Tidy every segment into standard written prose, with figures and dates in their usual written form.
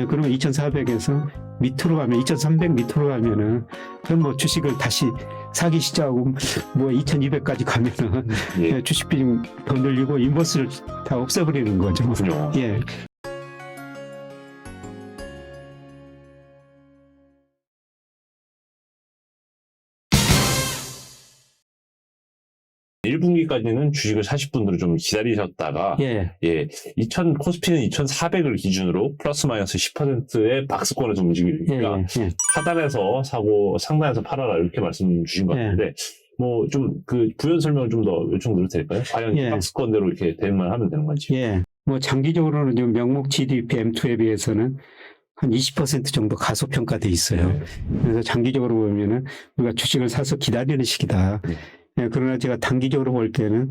그러면 2,400에서 밑으로 가면 2,300 밑으로 가면은 그럼 뭐 주식을 다시 사기 시작하고 뭐 2,200까지 가면은 예. 주식 비중 더 늘리고 인버스를 다 없애버리는 거죠. 그렇군요. 예. 1분기까지는 주식을 사실 분들은 좀 기다리셨다가 예. 코스피는 2,400을 기준으로 플러스 마이너스 10%의 박스권에서 움직이니까 예. 하단에서 사고 상단에서 팔아라 이렇게 말씀 주신 것 예. 같은데 뭐 좀 그 부연 설명을 좀 더 요청드려도 될까요? 과연 예. 박스권대로 이렇게 대응만 하면 되는 건지. 예. 뭐 장기적으로는 좀 명목 GDP M2에 비해서는 한 20% 정도 가소평가돼 있어요. 네. 그래서 장기적으로 보면은 우리가 주식을 사서 기다리는 시기다. 예, 그러나 제가 단기적으로 볼 때는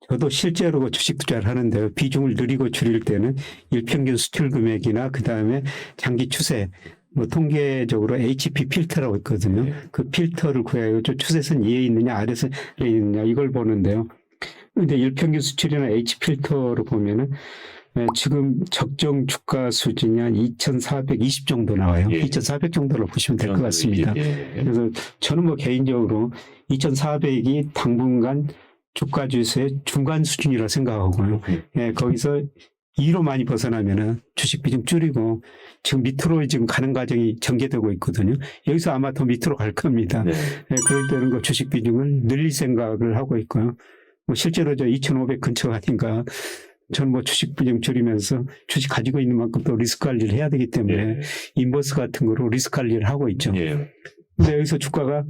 저도 실제로 주식 투자를 하는데요. 비중을 늘리고 줄일 때는 일평균 수출 금액이나 그 다음에 장기 추세, 뭐 통계적으로 HP 필터라고 있거든요. 네. 그 필터를 구해요. 저 추세선 위에 있느냐 아래선에 있느냐 이걸 보는데요. 근데 일평균 수출이나 H 필터로 보면은 지금 적정 주가 수준이 한 2,420 정도 나와요. 예. 2,400 정도로 보시면 될 것 같습니다. 예. 그래서 저는 뭐 개인적으로 2,400이 당분간 주가 지수의 중간 수준이라 생각하고요. 예, 거기서 2로 많이 벗어나면은 주식 비중 줄이고 지금 밑으로 지금 가는 과정이 전개되고 있거든요. 여기서 아마 더 밑으로 갈 겁니다. 네. 예, 그럴 때는 그 주식 비중을 늘릴 생각을 하고 있고요. 뭐 실제로 저 2,500 근처 가니까 저는 뭐 주식 비중 줄이면서 주식 가지고 있는 만큼 또 리스크 관리를 해야 되기 때문에 예. 인버스 인버스 같은 거로 리스크 관리를 하고 있죠. 예. 근데 여기서 주가가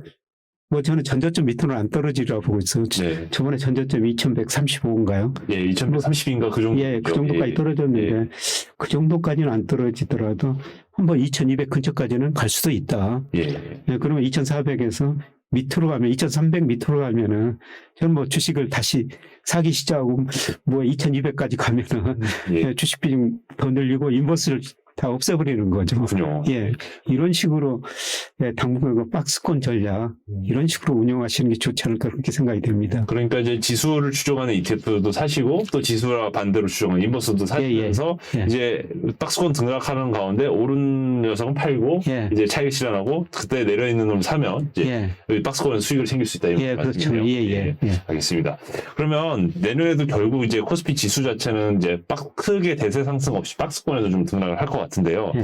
뭐 저는 전저점 밑으로는 안 떨어지리라고 보고 있어요. 네. 저번에 전저점이 2,135인가요? 예, 2,130인가 그 정도. 예, 그 정도까지 떨어졌는데 그 정도까지는 안 떨어지더라도 한번 2,200 근처까지는 갈 수도 있다. 예. 예, 그러면 2,400에서 밑으로 가면 2,300 밑으로 가면은 저는 뭐 주식을 다시 사기 시작하고 뭐 2,200까지 가면은 예. 주식 비중 더 늘리고 인버스를 다 없애버리는 거죠. 그렇군요. 예, 이런 식으로 당분간 그 박스권 전략 이런 식으로 운영하시는 게 좋지 않을까 그렇게 생각이 됩니다. 그러니까 이제 지수를 추종하는 ETF도 사시고 또 지수와 반대로 추종하는 인버스도 사시면서 예. 이제 박스권 등락하는 가운데 오른 녀석은 팔고 예. 이제 차익 실현하고 그때 내려 있는 놈을 사면 이제 예, 여기 박스권에서 수익을 챙길 수 있다 이런 예, 그렇죠. 말씀이네요. 예. 알겠습니다. 그러면 내년에도 결국 이제 코스피 지수 자체는 이제 크게 대세 상승 없이 박스권에서 좀 등락을 할 것 같은데요. 예.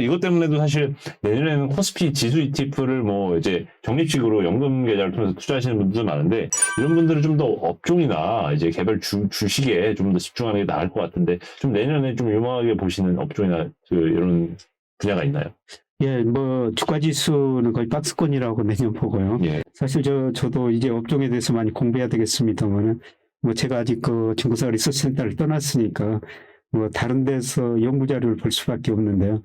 이것 때문에도 사실 내년에는 코스피 지수 ETF를 뭐 이제 적립식으로 연금 계좌를 통해서 투자하시는 분들도 많은데 이런 분들은 좀 더 업종이나 이제 개별 주식에 좀 더 집중하는 게 나을 것 같은데 좀 내년에 좀 유망하게 보시는 업종이나 이런 분야가 있나요? 예, 뭐 주가 지수는 거의 박스권이라고 내년 보고요. 예. 사실 저도 이제 업종에 대해서 많이 공부해야 되겠습니다만은 뭐 제가 아직 그 중구사 리서치 센터를 떠났으니까 뭐 다른 데서 연구 자료를 볼 수밖에 없는데요.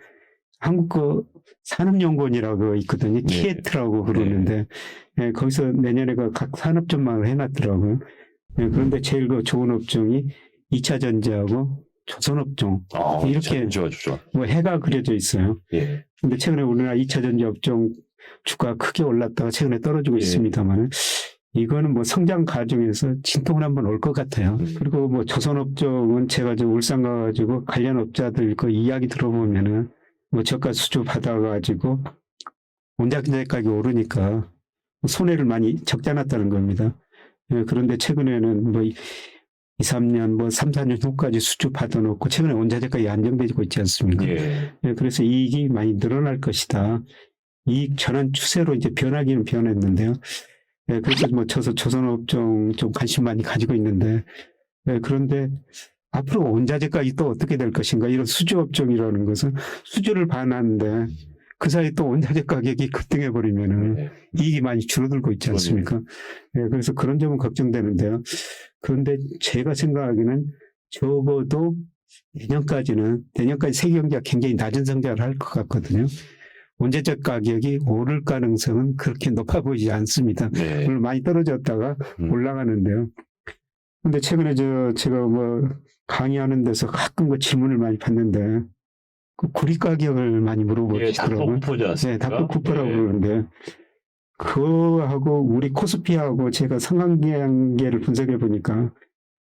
한국 그 산업연구원이라고 있거든요. 키에트라고 그러는데 예, 거기서 내년에 그 각 산업 전망을 해놨더라고요. 예, 그런데 제일 그 좋은 업종이 2차 전지하고 조선업종 이렇게 좋아. 뭐 해가 그려져 있어요. 예. 근데 최근에 우리나라 2차 전지 업종 주가 크게 올랐다가 최근에 떨어지고 있습니다만 이거는 뭐 성장 과정에서 진통은 한번 올 것 같아요. 그리고 뭐 조선업종은 제가 저 울산 가가지고 관련 업자들 그 이야기 들어보면은 뭐 저가 수주 받아가지고 원자재 가격이 오르니까 손해를 많이 적자났다는 겁니다. 예, 그런데 최근에는 뭐 2, 3년, 뭐 3, 4년 후까지 수주 받아놓고 최근에 원자재 가격이 안정되고 있지 않습니까? 예. 예, 그래서 이익이 많이 늘어날 것이다. 이익 전환 추세로 이제 변하기는 변했는데요. 예, 그래서 뭐 조선업종 좀 관심 많이 가지고 있는데, 예, 그런데 앞으로 원자재 가격이 또 어떻게 될 것인가, 이런 수주업종이라는 것은 수주를 반하는데 그 사이에 또 원자재 가격이 급등해버리면은 이익이 많이 줄어들고 있지 않습니까? 예, 그래서 그런 점은 걱정되는데요. 그런데 제가 생각하기는 적어도 내년까지 세계 경제가 굉장히 낮은 성장을 할 것 같거든요. 원자재 가격이 오를 가능성은 그렇게 높아 보이지 않습니다. 네. 물론 많이 떨어졌다가 올라가는데요. 근데 최근에 제가 뭐 강의하는 데서 가끔 그 질문을 많이 받는데 그 구리 가격을 많이 물어보시더라고요. 닥터쿠퍼지 않습니까? 네, 닥터쿠퍼라고 그러는데 그거하고 우리 코스피하고 제가 상관관계를 분석해 보니까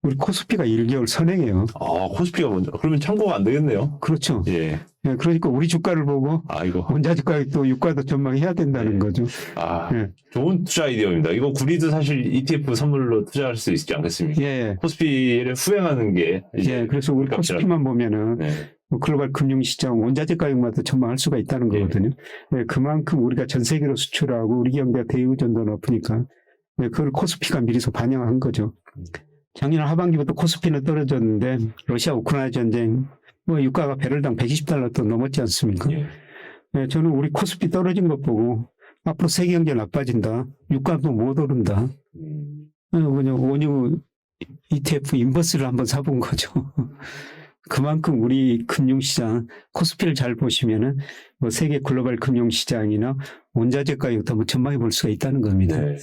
우리 코스피가 1개월 선행해요. 아, 코스피가 먼저. 그러면 참고가 안 되겠네요. 그렇죠. 예. 예, 그러니까 우리 주가를 보고 아, 이거. 원자재 가격도 유가도 전망해야 된다는 네. 거죠. 아, 예. 좋은 투자 아이디어입니다. 이거 구리도 사실 ETF 선물로 투자할 수 있지 않겠습니까? 예, 코스피를 후행하는 게 이제 예. 그래서 우리 값이라- 코스피만 보면은 네. 뭐 글로벌 금융시장 원자재 가격마다 전망할 수가 있다는 예. 거거든요. 예, 그만큼 우리가 전 세계로 수출하고 우리 경제가 대의존도 높으니까 예, 그걸 코스피가 미리서 반영한 거죠. 작년 하반기부터 코스피는 떨어졌는데 러시아 우크라이나 전쟁 뭐 유가가 배럴당 120달러 또 넘었지 않습니까? 예. 예, 저는 우리 코스피 떨어진 것 보고 앞으로 세계 경제 나빠진다. 유가도 못 오른다. 그냥 원유 ETF 인버스를 한번 사본 거죠. 그만큼 우리 금융시장 코스피를 잘 보시면은 뭐 세계 글로벌 금융시장이나 원자재 가격도 한번 전망해 볼 수가 있다는 겁니다. 네.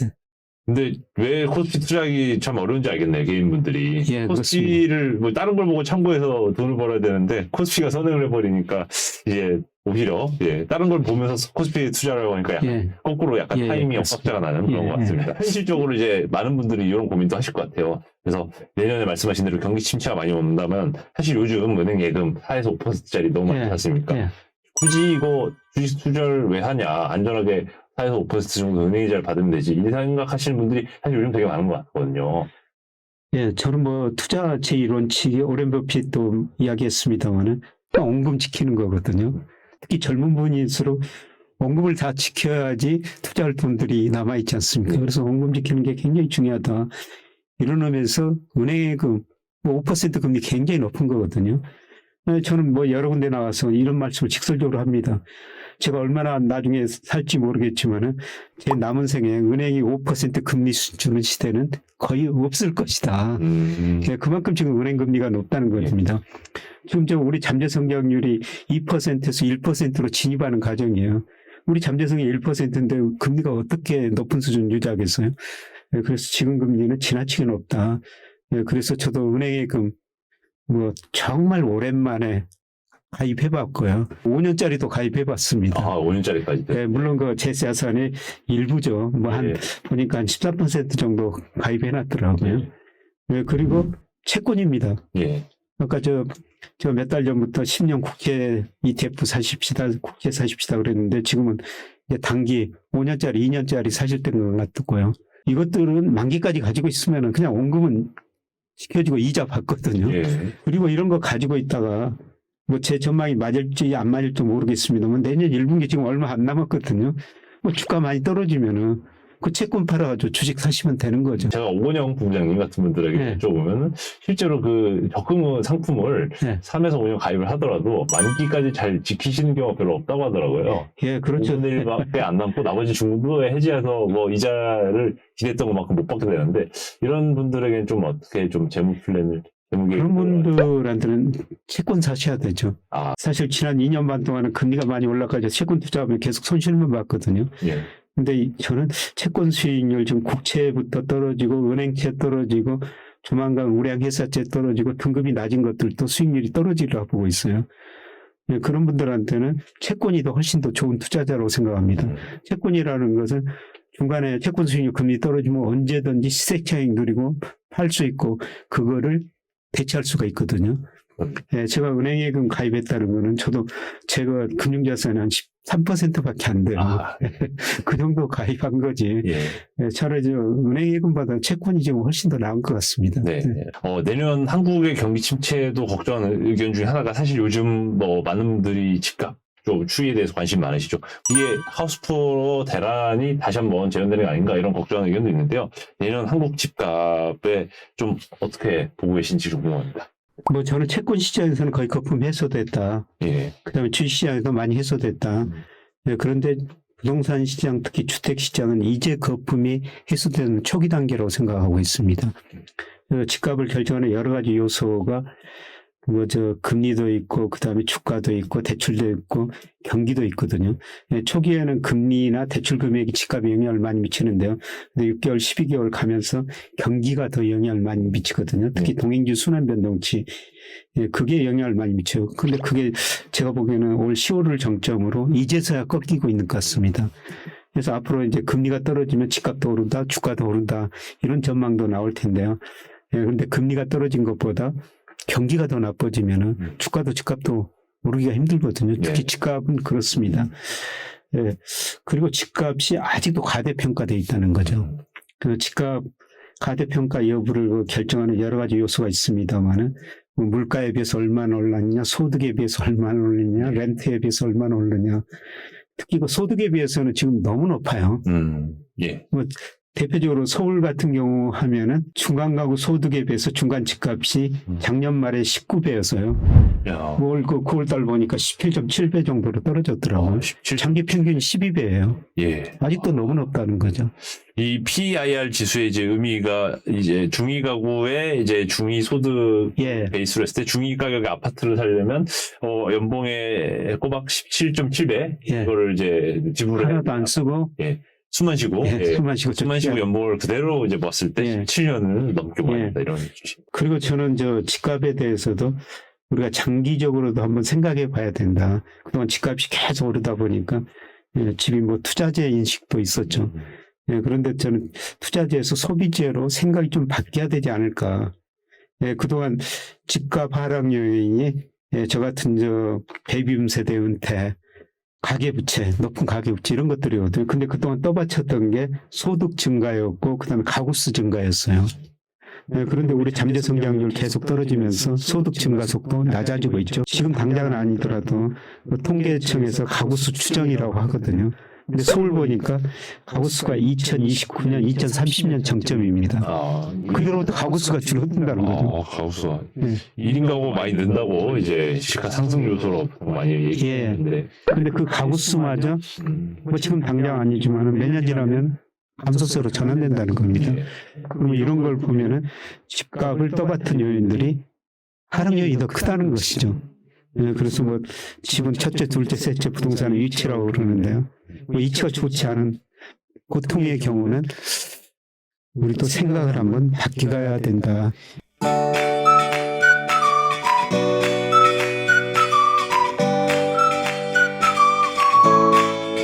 근데 왜 코스피 투자하기 참 어려운지 알겠네요, 개인분들이. 예, 코스피를 뭐 다른 걸 보고 참고해서 돈을 벌어야 되는데 코스피가 선행을 해버리니까 이제 오히려 예, 다른 걸 보면서 코스피에 투자를 하니까 약간 예, 거꾸로 약간 예, 타이밍 그렇습니다. 엇박자가 나는 그런 예, 것 같습니다. 현실적으로 이제 많은 분들이 이런 고민도 하실 것 같아요. 그래서 내년에 말씀하신 대로 경기 침체가 많이 온다면 사실 요즘 은행 예금 4에서 5%짜리 너무 많지 예, 않습니까? 예. 굳이 이거 주식 투자를 왜 하냐? 안전하게 4에서 5% 정도 은행 이자를 받으면 되지. 이 생각하시는 분들이 사실 요즘 되게 많은 것 같거든요. 예, 저는 뭐 투자 제1원칙이 오렌 버핏도 이야기했습니다만은 원금 지키는 거거든요. 특히 젊은 분일수록 원금을 다 지켜야지 투자할 돈들이 남아있지 않습니까? 그래서 원금 지키는 게 굉장히 중요하다. 이런 의미에서 은행의 그 5% 금리 굉장히 높은 거거든요. 저는 뭐 여러 군데 나와서 이런 말씀을 직설적으로 합니다. 제가 얼마나 나중에 살지 모르겠지만은 제 남은 생에 은행이 5% 금리 주는 시대는 거의 없을 것이다. 예, 그만큼 지금 은행 금리가 높다는 겁니다. 지금 저 우리 잠재 성장률이 2%에서 1%로 진입하는 과정이에요. 우리 잠재성이 1%인데 금리가 어떻게 높은 수준 유지하겠어요? 예, 그래서 지금 금리는 지나치게 높다. 예, 그래서 저도 은행에 뭐 정말 오랜만에 가입해봤고요. 5년짜리도 가입해봤습니다. 아, 5년짜리까지. 예, 물론 그 제 자산의 일부죠. 뭐 보니까 한 13% 정도 가입해놨더라고요. 예, 그리고 채권입니다. 예. 아까 저 몇 달 전부터 10년 국채 ETF 사십시다, 국채 사십시다 그랬는데 지금은 이제 단기 5년짜리, 2년짜리 사실 때는 것 같고요. 이것들은 만기까지 가지고 있으면 그냥 원금은 지켜지고 이자 받거든요. 예. 그리고 이런 거 가지고 있다가 뭐 제 전망이 맞을지 안 맞을지 모르겠습니다만 내년 1분기 지금 얼마 안 남았거든요. 뭐 주가 많이 떨어지면은 그 채권 팔아가지고 주식 사시면 되는 거죠. 제가 오건영 부장님 같은 분들에게 네. 여쭤보면 실제로 그 적금 상품을 네. 3에서 5년 가입을 하더라도 만기까지 잘 지키시는 경우가 별로 없다고 하더라고요. 예, 그렇죠. 5분의 1밖에 안 남고 나머지 중도에 해지해서 뭐 이자를 기대했던 것만큼 못 받게 되는데 이런 분들에게는 좀 어떻게 좀 재무 플랜을 그런 분들한테는 채권 사셔야 되죠. 아. 사실 지난 2년 반 동안은 금리가 많이 올라가서 채권 투자하면 계속 손실만 봤거든요. 예. 근데 저는 채권 수익률 지금 국채부터 떨어지고 은행채 떨어지고 조만간 우량회사채 떨어지고 등급이 낮은 것들도 수익률이 떨어지리라 보고 있어요. 예, 그런 분들한테는 채권이 더 훨씬 더 좋은 투자자라고 생각합니다. 채권이라는 것은 중간에 채권 수익률 금리 떨어지면 언제든지 시세 차익 누리고 팔 수 있고 그거를 대체할 수가 있거든요. 예, 제가 은행예금 가입했다는 거는 저도 제가 금융자산이 한 13%밖에 안 돼요. 아. 그 정도 가입한 거지. 예. 예, 차라리 은행예금보다 채권이 좀 훨씬 더 나은 것 같습니다. 네. 내년 한국의 경기 침체도 걱정하는 의견 중에 하나가 사실 요즘 뭐 많은 분들이 집값 좀 추이에 대해서 관심 많으시죠. 이게 하우스푸어 대란이 다시 한번 재현되는 게 아닌가 이런 걱정하는 의견도 있는데요. 내년 한국 집값에 좀 어떻게 보고 계신지 좀 궁금합니다. 뭐 저는 채권 시장에서는 거의 거품 해소됐다. 예. 그다음에 주식 시장에서 많이 해소됐다. 예, 그런데 부동산 시장, 특히 주택 시장은 이제 거품이 해소되는 초기 단계라고 생각하고 있습니다. 집값을 결정하는 여러 가지 요소가 금리도 있고, 그 다음에 주가도 있고, 대출도 있고, 경기도 있거든요. 초기에는 금리나 대출 금액이 집값에 영향을 많이 미치는데요. 근데 6개월, 12개월 가면서 경기가 더 영향을 많이 미치거든요. 특히 동행주 순환 변동치. 그게 영향을 많이 미쳐요. 근데 그게 제가 보기에는 올 10월을 정점으로 이제서야 꺾이고 있는 것 같습니다. 그래서 앞으로 이제 금리가 떨어지면 집값도 오른다, 주가도 오른다, 이런 전망도 나올 텐데요. 그런데 금리가 떨어진 것보다 경기가 더 나빠지면은 주가도 집값도 오르기가 힘들거든요. 특히 네. 집값은 그렇습니다. 예. 그리고 집값이 아직도 과대평가되어 있다는 거죠. 그 집값 과대평가 여부를 결정하는 여러 가지 요소가 있습니다만은 뭐 물가에 비해서 얼마나 올랐냐, 소득에 비해서 얼마나 올랐냐, 렌트에 비해서 얼마나 올랐냐. 특히 그 소득에 비해서는 지금 너무 높아요. 예. 뭐 대표적으로 서울 같은 경우 하면은 중간 가구 소득에 비해서 중간 집값이 작년 말에 19배였어요. 야. 9월달 보니까 17.7배 정도로 떨어졌더라고요. 17. 장기 평균이 12배예요. 예. 아직도 너무 높다는 거죠. 이 PIR 지수의 이제 의미가 이제 중위 가구의 이제 중위 소득 예. 베이스로 했을 때 중위 가격의 아파트를 살려면 연봉의 꼬박 17.7배 예. 이거를 이제 지불을 하나도 안 쓰고 숨만 쉬고 예, 숨만 쉬고 숨만 쉬고 연봉을 그대로 이제 봤을 때 예. 17년을 넘게 보낸다 이런 주식. 그리고 저는 저 집값에 대해서도 우리가 장기적으로도 한번 생각해 봐야 된다. 그동안 집값이 계속 오르다 보니까 집이 뭐 투자재 인식도 있었죠. 그런데 저는 투자재에서 소비재로 생각이 좀 바뀌어야 되지 않을까. 그동안 집값 하락 요인이 저 같은 저 베이비붐 세대 은퇴, 가계부채, 높은 가계부채 이런 것들이거든요. 근데 그동안 떠받쳤던 게 소득 증가였고 그다음에 가구수 증가였어요. 그런데 우리 잠재 성장률 계속 떨어지면서 소득 증가 속도 낮아지고 있죠. 지금 당장은 아니더라도 그 통계청에서 가구수 추정이라고 하거든요. 근데 서울 보니까 가구수가 2029년, 2030년 정점입니다. 그대로부터 가구수가 줄어든다는 거죠. 가구수가. 네. 1인 가구 많이 는다고 이제 시가 상승 요소로 많이 얘기했는데. 근데 그 가구수마저 뭐 지금 당장 아니지만 몇 년 지나면 감소세로 전환된다는 겁니다. 그럼 이런 걸 보면은 집값을 떠받친 요인들이 하락 요인이 더 크다는 것이죠. 그래서 뭐 집은 첫째, 둘째, 셋째 부동산의 위치라고 그러는데요. 뭐 위치가 좋지 않은 고통의 경우는 우리 또 생각을 한번 바뀌어야 된다.